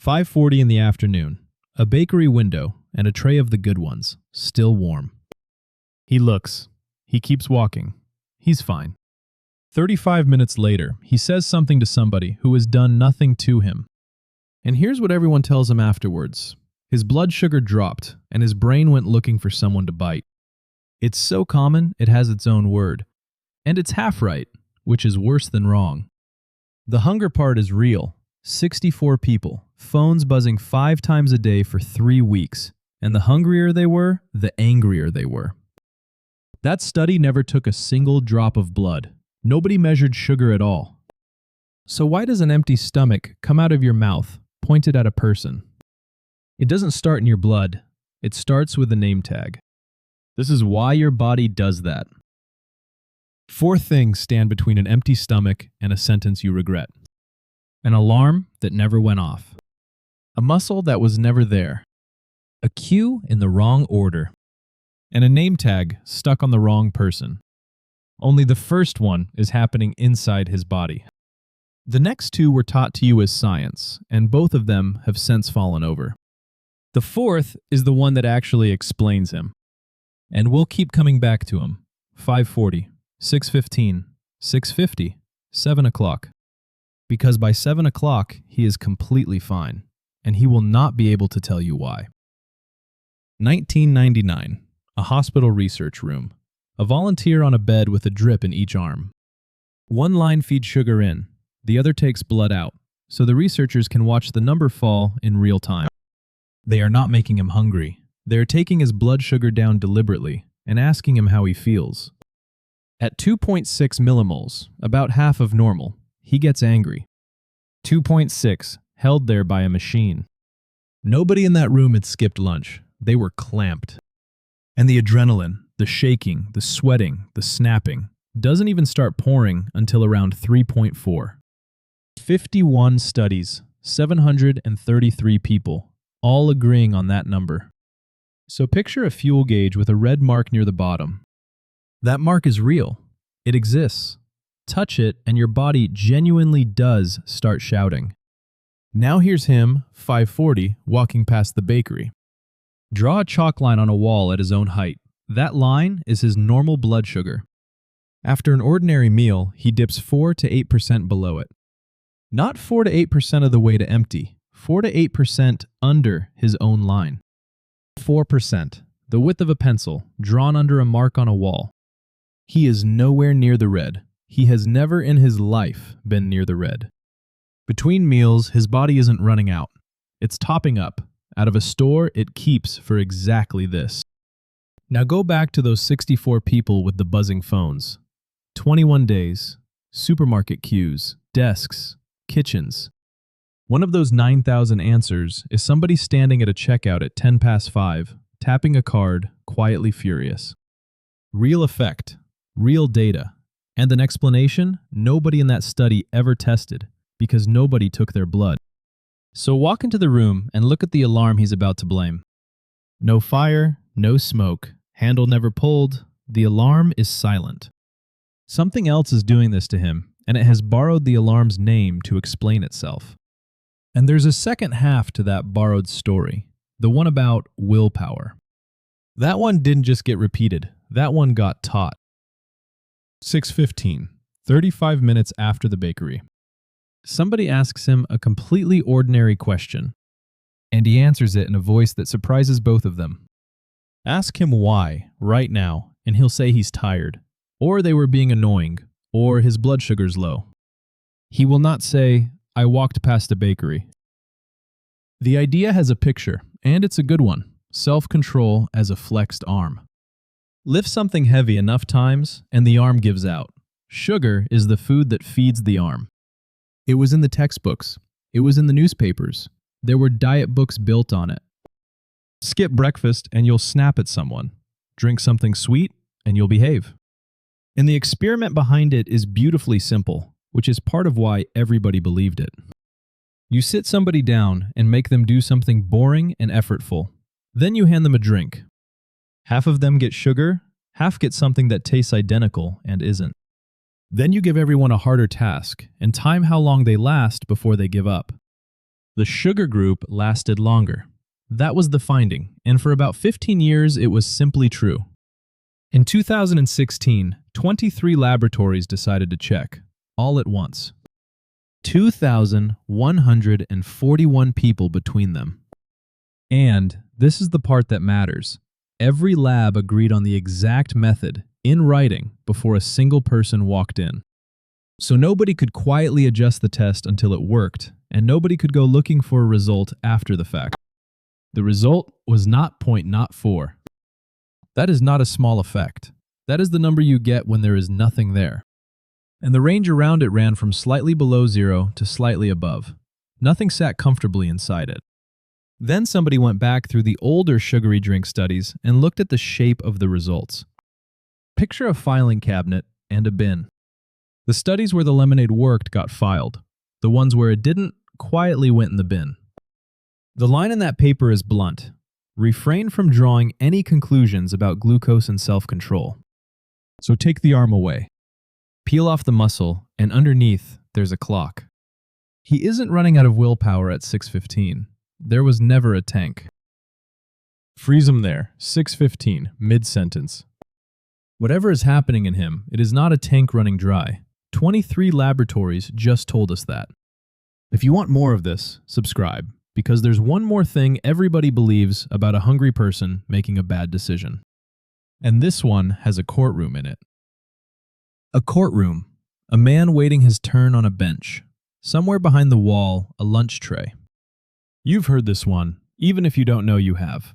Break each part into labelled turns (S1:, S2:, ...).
S1: 5:40 in the afternoon. A bakery window and a tray of the good ones, still warm. He looks. He keeps walking. He's fine. 35 minutes later, he says something to somebody who has done nothing to him. And here's what everyone tells him afterwards. His blood sugar dropped, and his brain went looking for someone to bite. It's so common, it has its own word. And it's half right, which is worse than wrong. The hunger part is real. 64 people, phones buzzing 5 times a day for 3 weeks. And the hungrier they were, the angrier they were. That study never took a single drop of blood. Nobody measured sugar at all. So why does an empty stomach come out of your mouth, pointed at a person? It doesn't start in your blood. It starts with a name tag. This is why your body does that. 4 things stand between an empty stomach and a sentence you regret. An alarm that never went off. A muscle that was never there. A cue in the wrong order. And a name tag stuck on the wrong person. Only the first one is happening inside his body. The next 2 were taught to you as science, and both of them have since fallen over. The 4th is the one that actually explains him. And we'll keep coming back to him. 5:40, 6:15, 6:50, 7 o'clock. Because by 7 o'clock, he is completely fine, and he will not be able to tell you why. 1999, a hospital research room. A volunteer on a bed with a drip in each arm. One line feeds sugar in, the other takes blood out, so the researchers can watch the number fall in real time. They are not making him hungry. They are taking his blood sugar down deliberately and asking him how he feels. At 2.6 millimoles, about half of normal, he gets angry. 2.6, held there by a machine. Nobody in that room had skipped lunch. They were clamped. And the adrenaline, the shaking, the sweating, the snapping, doesn't even start pouring until around 3.4. 51 studies, 733 people, all agreeing on that number. So picture a fuel gauge with a red mark near the bottom. That mark is real. It exists. Touch it and your body genuinely does start shouting. Now here's him, 5:40, walking past the bakery. Draw a chalk line on a wall at his own height. That line is his normal blood sugar. After an ordinary meal, he dips 4 to 8% below it. Not 4 to 8% of the way to empty, 4 to 8% under his own line. 4%, the width of a pencil, drawn under a mark on a wall. He is nowhere near the red. He has never in his life been near the red. Between meals, his body isn't running out. It's topping up. Out of a store it keeps for exactly this. Now go back to those 64 people with the buzzing phones. 21 days, supermarket queues, desks, kitchens. One of those 9,000 answers is somebody standing at a checkout at 10 past 5, tapping a card, quietly furious. Real effect, real data, and an explanation nobody in that study ever tested because nobody took their blood. So walk into the room and look at the alarm he's about to blame. No fire, no smoke, handle never pulled, the alarm is silent. Something else is doing this to him, and it has borrowed the alarm's name to explain itself. And there's a second half to that borrowed story, the one about willpower. That one didn't just get repeated, that one got taught. 6:15, 35 minutes after the bakery. Somebody asks him a completely ordinary question, and he answers it in a voice that surprises both of them. Ask him why, right now, and he'll say he's tired, or they were being annoying, or his blood sugar's low. He will not say, I walked past a bakery. The idea has a picture, and it's a good one, self-control as a flexed arm. Lift something heavy enough times, and the arm gives out. Sugar is the food that feeds the arm. It was in the textbooks. It was in the newspapers. There were diet books built on it. Skip breakfast and you'll snap at someone. Drink something sweet and you'll behave. And the experiment behind it is beautifully simple, which is part of why everybody believed it. You sit somebody down and make them do something boring and effortful. Then you hand them a drink. Half of them get sugar, half get something that tastes identical and isn't. Then you give everyone a harder task and time how long they last before they give up. The sugar group lasted longer. That was the finding, and for about 15 years it was simply true. In 2016, 23 laboratories decided to check, all at once. 2,141 people between them. And this is the part that matters. Every lab agreed on the exact method, in writing, before a single person walked in. So nobody could quietly adjust the test until it worked, and nobody could go looking for a result after the fact. The result was 0.04. That is not a small effect. That is the number you get when there is nothing there. And the range around it ran from slightly below 0 to slightly above. Nothing sat comfortably inside it. Then somebody went back through the older sugary drink studies and looked at the shape of the results. Picture a filing cabinet and a bin. The studies where the lemonade worked got filed. The ones where it didn't quietly went in the bin. The line in that paper is blunt. Refrain from drawing any conclusions about glucose and self-control. So take the arm away. Peel off the muscle, and underneath, there's a clock. He isn't running out of willpower at 6:15. There was never a tank. Freeze him there, 6:15, mid-sentence. Whatever is happening in him, it is not a tank running dry. 23 laboratories just told us that. If you want more of this, subscribe, because there's one more thing everybody believes about a hungry person making a bad decision. And this one has a courtroom in it. A courtroom. A man waiting his turn on a bench. Somewhere behind the wall, a lunch tray. You've heard this one, even if you don't know you have.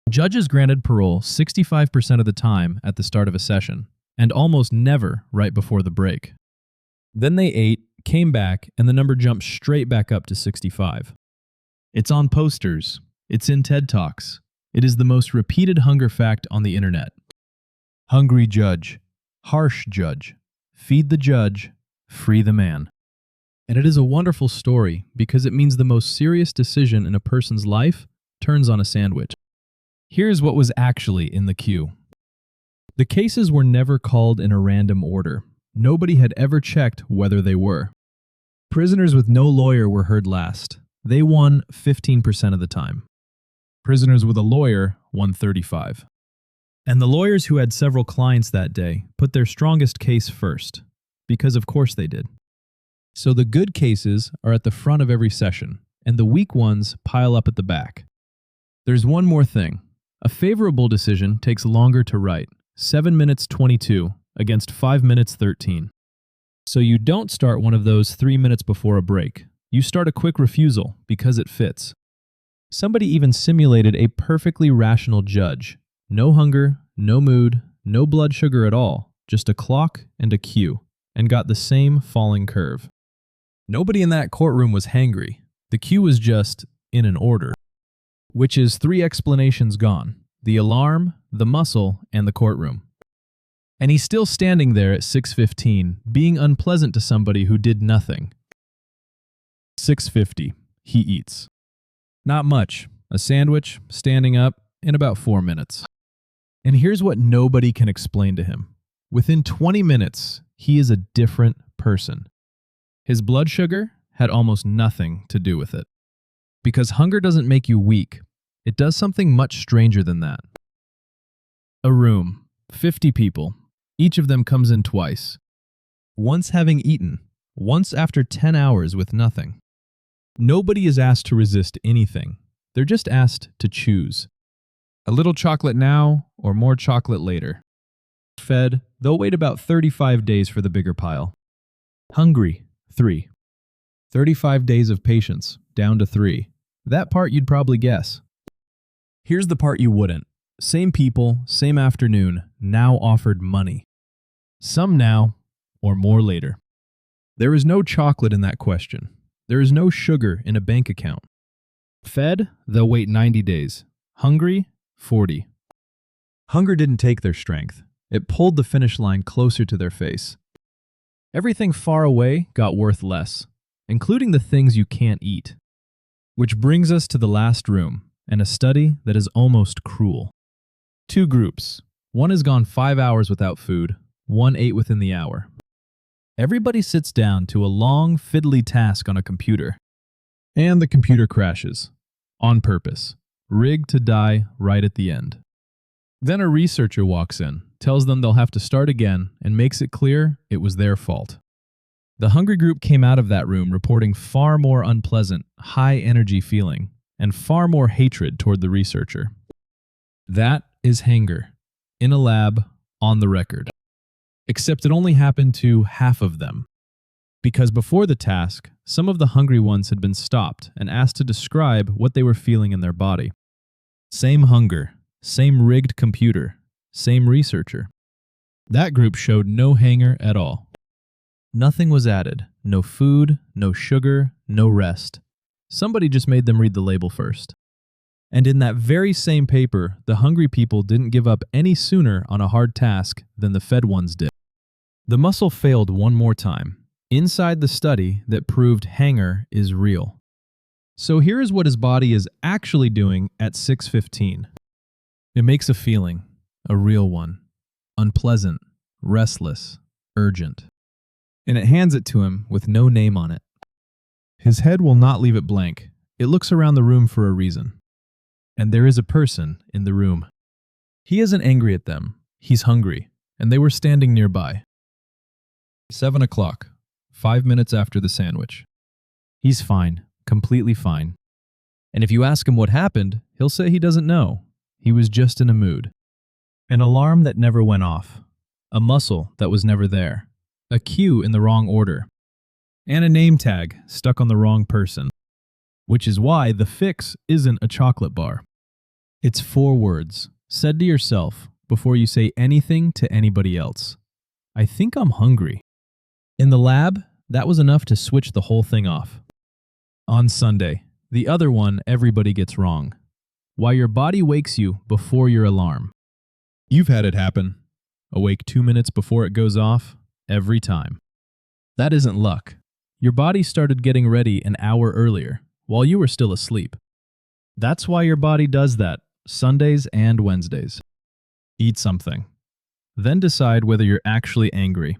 S1: Judges granted parole 65% of the time at the start of a session, and almost never right before the break. Then they ate, came back, and the number jumped straight back up to 65. It's on posters. It's in TED Talks. It is the most repeated hunger fact on the internet. Hungry judge. Harsh judge. Feed the judge. Free the man. And it is a wonderful story because it means the most serious decision in a person's life turns on a sandwich. Here's what was actually in the queue. The cases were never called in a random order. Nobody had ever checked whether they were. Prisoners with no lawyer were heard last. They won 15% of the time. Prisoners with a lawyer won 35%. And the lawyers who had several clients that day put their strongest case first, because of course they did. So the good cases are at the front of every session, and the weak ones pile up at the back. There's one more thing. A favorable decision takes longer to write, 7 minutes 22 against 5 minutes 13. So you don't start one of those 3 minutes before a break. You start a quick refusal because it fits. Somebody even simulated a perfectly rational judge. No hunger, no mood, no blood sugar at all, just a clock and a cue, and got the same falling curve. Nobody in that courtroom was hangry. The cue was just in an order, which is 3 explanations gone: the alarm, the muscle, and the courtroom. And he's still standing there at 6:15, being unpleasant to somebody who did nothing. 6:50, he eats. Not much. A sandwich, standing up, in about 4 minutes. And here's what nobody can explain to him. Within 20 minutes, he is a different person. His blood sugar had almost nothing to do with it. Because hunger doesn't make you weak. It does something much stranger than that. A room, 50 people. Each of them comes in twice. Once having eaten, once after 10 hours with nothing. Nobody is asked to resist anything. They're just asked to choose. A little chocolate now or more chocolate later. Fed, they'll wait about 35 days for the bigger pile. Hungry, 3. 35 days of patience, down to 3. That part you'd probably guess. Here's the part you wouldn't. Same people, same afternoon, now offered money. Some now, or more later. There is no chocolate in that question. There is no sugar in a bank account. Fed, they'll wait 90 days. Hungry, 40. Hunger didn't take their strength. It pulled the finish line closer to their face. Everything far away got worth less, including the things you can't eat. Which brings us to the last room, and a study that is almost cruel. 2 groups. One has gone 5 hours without food, one ate within the hour. Everybody sits down to a long, fiddly task on a computer. And the computer crashes. On purpose. Rigged to die right at the end. Then a researcher walks in, tells them they'll have to start again, and makes it clear it was their fault. The hungry group came out of that room reporting far more unpleasant, high-energy feeling, and far more hatred toward the researcher. That is hanger. In a lab, on the record. Except it only happened to half of them. Because before the task, some of the hungry ones had been stopped and asked to describe what they were feeling in their body. Same hunger, same rigged computer, same researcher. That group showed no hanger at all. Nothing was added. No food, no sugar, no rest. Somebody just made them read the label first. And in that very same paper, the hungry people didn't give up any sooner on a hard task than the fed ones did. The muscle failed one more time, inside the study that proved hanger is real. So here is what his body is actually doing at 6:15. It makes a feeling, a real one, unpleasant, restless, urgent. And it hands it to him with no name on it. His head will not leave it blank. It looks around the room for a reason. And there is a person in the room. He isn't angry at them. He's hungry, and they were standing nearby. 7 o'clock, 5 minutes after the sandwich. He's fine, completely fine. And if you ask him what happened, he'll say he doesn't know. He was just in a mood. An alarm that never went off. A muscle that was never there. A cue in the wrong order. And a name tag stuck on the wrong person. Which is why the fix isn't a chocolate bar. It's 4 words, said to yourself before you say anything to anybody else. I think I'm hungry. In the lab, that was enough to switch the whole thing off. On Sunday, the other one everybody gets wrong. Why your body wakes you before your alarm. You've had it happen. Awake 2 minutes before it goes off, every time. That isn't luck. Your body started getting ready an hour earlier, while you were still asleep. That's why your body does that, Sundays and Wednesdays. Eat something. Then decide whether you're actually angry.